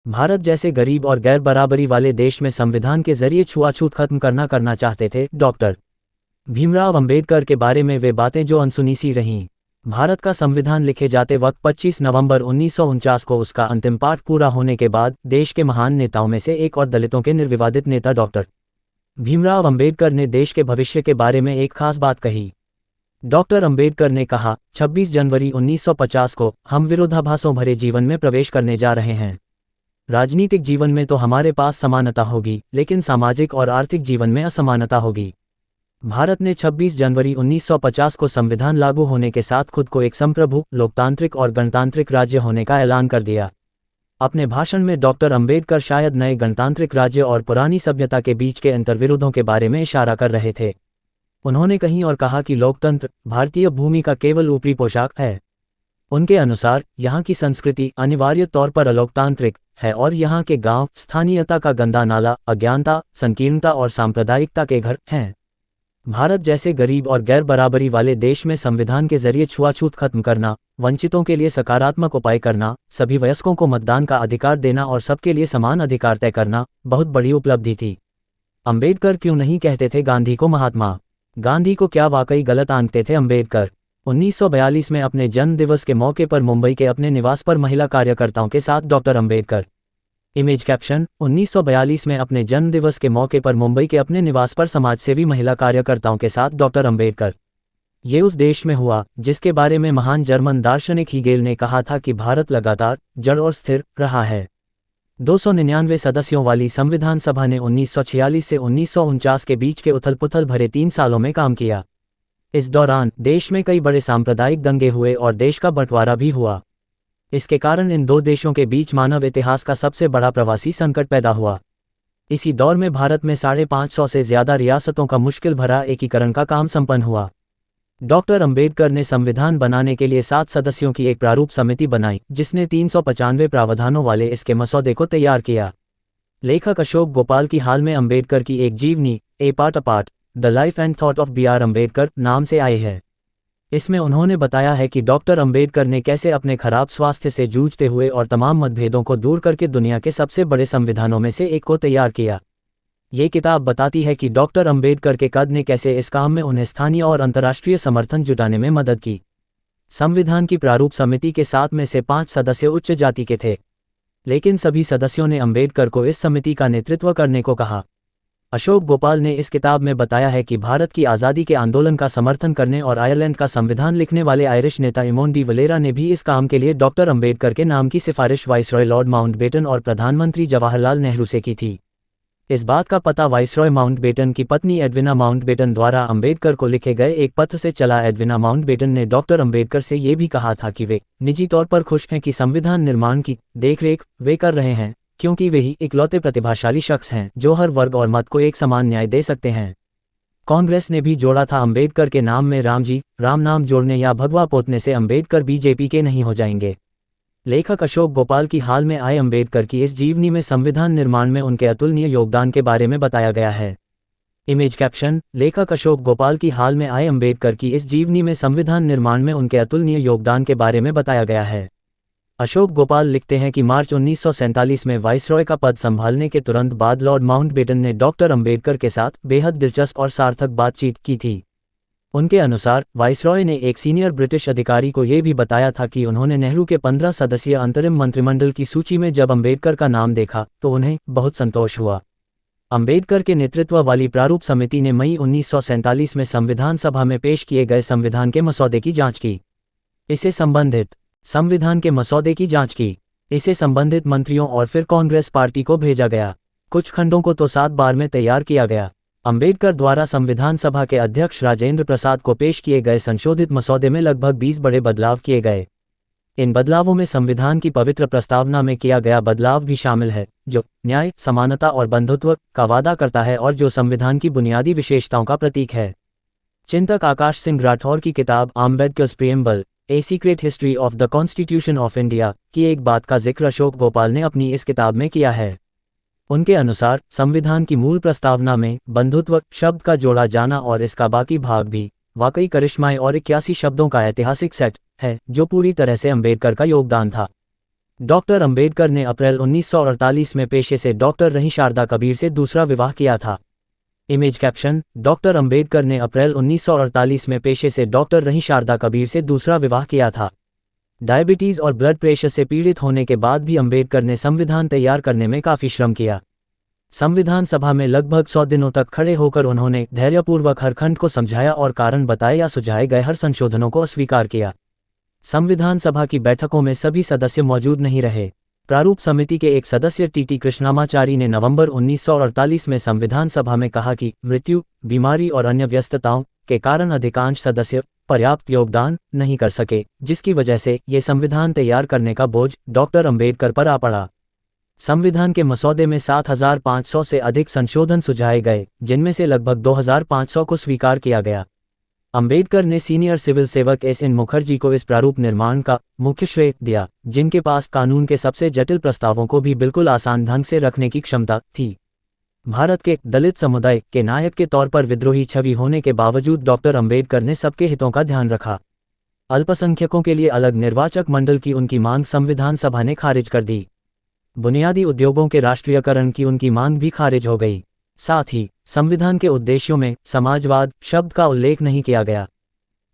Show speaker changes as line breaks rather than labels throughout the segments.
भारत जैसे गरीब और गैर बराबरी वाले देश में संविधान के जरिए छुआछूत खत्म करना चाहते थे डॉक्टर भीमराव अंबेडकर के बारे में वे बातें जो अनसुनी सी रहीं। भारत का संविधान लिखे जाते वक्त 25 नवंबर 1949 को उसका अंतिम पाठ पूरा होने के बाद देश के महान नेताओं में से एक और दलितों के निर्विवादित नेता डॉक्टर भीमराव अंबेडकर ने देश के भविष्य के बारे में एक खास बात कही। डॉक्टर अंबेडकर ने कहा, 26 जनवरी 1950 को हम विरोधाभासों भरे जीवन में प्रवेश करने जा रहे हैं। राजनीतिक जीवन में तो हमारे पास समानता होगी, लेकिन सामाजिक और आर्थिक जीवन में असमानता होगी। भारत ने 26 जनवरी 1950 को संविधान लागू होने के साथ खुद को एक संप्रभु, लोकतांत्रिक और गणतांत्रिक राज्य होने का ऐलान कर दिया। अपने भाषण में डॉक्टर अंबेडकर शायद नए गणतांत्रिक राज्य और पुरानी सभ्यता के बीच के अंतर्विरोधों के बारे में इशारा कर रहे थे। उन्होंने कहीं और कहा कि लोकतंत्र भारतीय भूमि का केवल ऊपरी पोशाक है। उनके अनुसार यहाँ की संस्कृति अनिवार्य तौर पर अलोकतांत्रिक है और यहाँ के गांव स्थानीयता का गंदा नाला, अज्ञानता, संकीर्णता और सांप्रदायिकता के घर हैं। भारत जैसे गरीब और गैर बराबरी वाले देश में संविधान के जरिए छुआछूत खत्म करना, वंचितों के लिए सकारात्मक उपाय करना, सभी वयस्कों को मतदान का अधिकार देना और सबके लिए समान अधिकार तय करना बहुत बड़ी उपलब्धि थी। अंबेडकर क्यों नहीं कहते थे गांधी को महात्मा? गांधी को क्या वाकई गलत आंकते थे अंबेडकर? 1942 में अपने जन्म दिवस के मौके पर मुंबई के अपने निवास पर महिला कार्यकर्ताओं के साथ डॉक्टर अंबेडकर। इमेज कैप्शन, 1942 में अपने जन्म दिवस के मौके पर मुंबई के अपने निवास पर समाजसेवी महिला कार्यकर्ताओं के साथ डॉक्टर अंबेडकर। ये उस देश में हुआ जिसके बारे में महान जर्मन दार्शनिक हीगेल ने कहा था कि भारत लगातार जड़ और स्थिर रहा है। 299 सदस्यों वाली संविधान सभा ने 1946 से 1949 के बीच के उथल-पुथल भरे 3 सालों में काम किया। इस दौरान देश में कई बड़े सांप्रदायिक दंगे हुए और देश का बंटवारा भी हुआ। इसके कारण इन दो देशों के बीच मानव इतिहास का सबसे बड़ा प्रवासी संकट पैदा हुआ। इसी दौर में भारत में 550 से ज्यादा रियासतों का मुश्किल भरा एकीकरण का काम संपन्न हुआ। डॉक्टर अंबेडकर ने संविधान बनाने के लिए 7 सदस्यों की एक प्रारूप समिति बनाई, जिसने 395 प्रावधानों वाले इसके मसौदे को तैयार किया। लेखक अशोक गोपाल की हाल में अंबेडकर की एक जीवनी, a part apart, the life and thought of B R. Ambedkar नाम से आई है। इसमें उन्होंने बताया है कि डॉक्टर अंबेडकर ने कैसे अपने खराब स्वास्थ्य से जूझते हुए और तमाम मतभेदों को दूर करके दुनिया के सबसे बड़े संविधानों में से एक को तैयार किया। ये किताब बताती है कि डॉक्टर अंबेडकर के कद ने कैसे इस काम में उन्हें स्थानीय और अंतर्राष्ट्रीय समर्थन जुटाने में मदद की। संविधान की प्रारूप समिति के 7 में से 5 सदस्य उच्च जाति के थे, लेकिन सभी सदस्यों ने अंबेडकर को इस समिति का नेतृत्व करने को कहा। अशोक गोपाल ने इस किताब में बताया है कि भारत की आज़ादी के आंदोलन का समर्थन करने और आयरलैंड का संविधान लिखने वाले आयरिश नेता इमोन डी वलेरा ने भी इस काम के लिए डॉक्टर अंबेडकर के नाम की सिफारिश वाइसरॉय लॉर्ड माउंटबेटन और प्रधानमंत्री जवाहरलाल नेहरू से की थी। इस बात का पता वाइसरॉय माउंटबेटन की पत्नी एडविना माउंटबेटन द्वारा अंबेडकर को लिखे गए एक पत्र से चला। एडविना माउंटबेटन ने डॉक्टर अंबेडकर से ये भी कहा था कि वे निजी तौर पर खुश हैं कि संविधान निर्माण की देखरेख वे कर रहे हैं, क्योंकि वे ही इकलौते प्रतिभाशाली शख्स हैं जो हर वर्ग और मत को एक समान न्याय दे सकते हैं। कांग्रेस ने भी जोड़ा था अंबेडकर के नाम में राम नाम जोड़ने या भगवा पोतने से अंबेडकर बीजेपी के नहीं हो जाएंगे। लेखक अशोक गोपाल की हाल में आए अंबेडकर की इस जीवनी में संविधान निर्माण में उनके अतुलनीय योगदान के बारे में बताया गया है। इमेज कैप्शन, लेखक अशोक गोपाल की हाल में आए अंबेडकर की इस जीवनी में संविधान निर्माण में उनके अतुलनीय योगदान के बारे में बताया गया है। अशोक गोपाल लिखते हैं कि मार्च 1947 में वाइसरॉय का पद संभालने के तुरंत बाद लॉर्ड माउंटबेटन ने डॉक्टर अंबेडकर के साथ बेहद दिलचस्प और सार्थक बातचीत की थी। उनके अनुसार वाइसरॉय ने एक सीनियर ब्रिटिश अधिकारी को यह भी बताया था कि उन्होंने नेहरू के 15 सदस्यीय अंतरिम मंत्रिमंडल की सूची में जब अंबेडकर का नाम देखा तो उन्हें बहुत संतोष हुआ। अंबेडकर के नेतृत्व वाली प्रारूप समिति ने मई 1947 में संविधान सभा में पेश किए गए संविधान के मसौदे की जांच की। इसे संबंधित मंत्रियों और फिर कांग्रेस पार्टी को भेजा गया। कुछ खंडों को तो 7 बार में तैयार किया गया। अंबेडकर द्वारा संविधान सभा के अध्यक्ष राजेंद्र प्रसाद को पेश किए गए संशोधित मसौदे में लगभग 20 बड़े बदलाव किए गए। इन बदलावों में संविधान की पवित्र प्रस्तावना में किया गया बदलाव भी शामिल है, जो न्याय, समानता और बंधुत्व का वादा करता है और जो संविधान की बुनियादी विशेषताओं का प्रतीक है। चिंतक आकाश सिंह राठौर की किताब Ambedkar's preamble, a secret history of the constitution of India की एक बात का जिक्र अशोक गोपाल ने अपनी इस किताब में किया है। उनके अनुसार संविधान की मूल प्रस्तावना में बंधुत्व शब्द का जोड़ा जाना और इसका बाकी भाग भी वाकई करिश्माएं और 81 शब्दों का ऐतिहासिक सेट है, जो पूरी तरह से अंबेडकर का योगदान था। डॉक्टर अंबेडकर ने अप्रैल 1948 में पेशे से डॉक्टर रही शारदा कबीर से दूसरा विवाह किया था। इमेज कैप्शन: डॉक्टर अंबेडकर ने अप्रैल 1948 में पेशे से डॉक्टर रही शारदा कबीर से दूसरा विवाह किया था। डायबिटीज़ और ब्लड प्रेशर से पीड़ित होने के बाद भी अंबेडकर ने संविधान तैयार करने में काफ़ी श्रम किया। संविधान सभा में लगभग 100 दिनों तक खड़े होकर उन्होंने धैर्यपूर्वक हर खंड को समझाया और कारण बताए या सुझाए गए हर संशोधनों को अस्वीकार किया। संविधान सभा की बैठकों में सभी सदस्य मौजूद नहीं रहे। प्रारूप समिति के एक सदस्य टी कृष्णामाचारी ने नवंबर 1948 में संविधान सभा में कहा कि मृत्यु, बीमारी और अन्य व्यस्तताओं के कारण अधिकांश सदस्य पर्याप्त योगदान नहीं कर सके, जिसकी वजह से ये संविधान तैयार करने का बोझ डॉक्टर अंबेडकर पर आ पड़ा। संविधान के मसौदे में 7,500 से अधिक संशोधन सुझाए गए, जिनमें से लगभग 2,500 को स्वीकार किया गया। अंबेडकर ने सीनियर सिविल सेवक एस.एन. मुखर्जी को इस प्रारूप निर्माण का मुख्य श्रेय दिया, जिनके पास कानून के सबसे जटिल प्रस्तावों को भी बिल्कुल आसान ढंग से रखने की क्षमता थी। भारत के दलित समुदाय के नायक के तौर पर विद्रोही छवि होने के बावजूद डॉक्टर अंबेडकर ने सबके हितों का ध्यान रखा। अल्पसंख्यकों के लिए अलग निर्वाचक मंडल की उनकी मांग संविधान सभा ने खारिज कर दी। बुनियादी उद्योगों के राष्ट्रीयकरण की उनकी मांग भी खारिज हो गई। साथ ही संविधान के उद्देश्यों में समाजवाद शब्द का उल्लेख नहीं किया गया।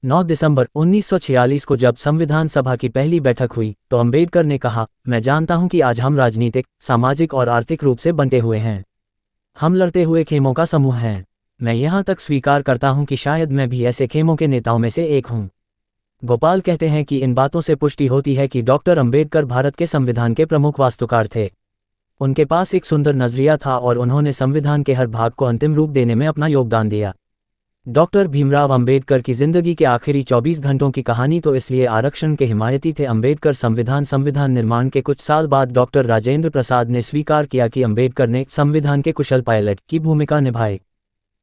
9 दिसंबर 1946 को जब संविधान सभा की पहली बैठक हुई तो अंबेडकर ने कहा, मैं जानता हूं कि आज हम राजनीतिक, सामाजिक और आर्थिक रूप से बंटे हुए हैं। हम लड़ते हुए खेमों का समूह हैं। मैं यहां तक स्वीकार करता हूं कि शायद मैं भी ऐसे खेमों के नेताओं में से एक हूं। गोपाल कहते हैं कि इन बातों से पुष्टि होती है कि डॉक्टर अंबेडकर भारत के संविधान के प्रमुख वास्तुकार थे। उनके पास एक सुंदर नजरिया था और उन्होंने संविधान के हर भाग को अंतिम रूप देने में अपना योगदान दिया। डॉक्टर भीमराव अंबेडकर की जिंदगी के आखिरी 24 घंटों की कहानी तो इसलिए आरक्षण के हिमायती थे। अंबेडकर संविधान निर्माण के कुछ साल बाद डॉक्टर राजेंद्र प्रसाद ने स्वीकार किया कि अंबेडकर ने संविधान के कुशल पायलट की भूमिका निभाई।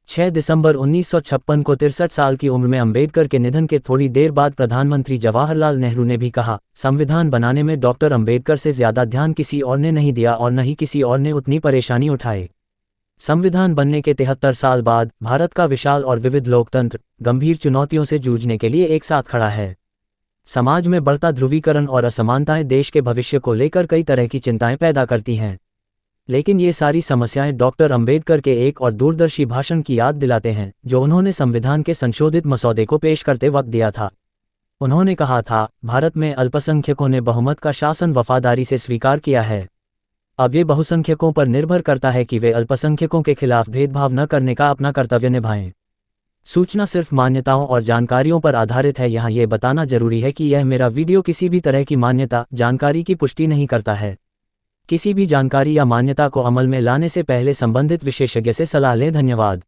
6 दिसंबर 1956 को 63 साल की उम्र में अंबेडकर के निधन के थोड़ी देर बाद प्रधानमंत्री जवाहरलाल नेहरू ने भी कहा, संविधान बनाने में डॉक्टर अंबेडकर से ज्यादा ध्यान किसी और ने नहीं दिया और न ही किसी और ने उतनी परेशानी उठाई। संविधान बनने के 73 साल बाद भारत का विशाल और विविध लोकतंत्र गंभीर चुनौतियों से जूझने के लिए एक साथ खड़ा है। समाज में बढ़ता ध्रुवीकरण और असमानताएं देश के भविष्य को लेकर कई तरह की चिंताएं पैदा करती हैं। लेकिन ये सारी समस्याएं डॉक्टर अंबेडकर के एक और दूरदर्शी भाषण की याद दिलाते हैं, जो उन्होंने संविधान के संशोधित मसौदे को पेश करते वक्त दिया था। उन्होंने कहा था, भारत में अल्पसंख्यकों ने बहुमत का शासन वफादारी से स्वीकार किया है। अब ये बहुसंख्यकों पर निर्भर करता है कि वे अल्पसंख्यकों के खिलाफ भेदभाव न करने का अपना कर्तव्य निभाएं। सूचना सिर्फ मान्यताओं और जानकारियों पर आधारित है। यहाँ ये बताना जरूरी है कि यह मेरा वीडियो किसी भी तरह की मान्यता जानकारी की पुष्टि नहीं करता है। किसी भी जानकारी या मान्यता को अमल में लाने से पहले संबंधित विशेषज्ञ से सलाह लें। धन्यवाद।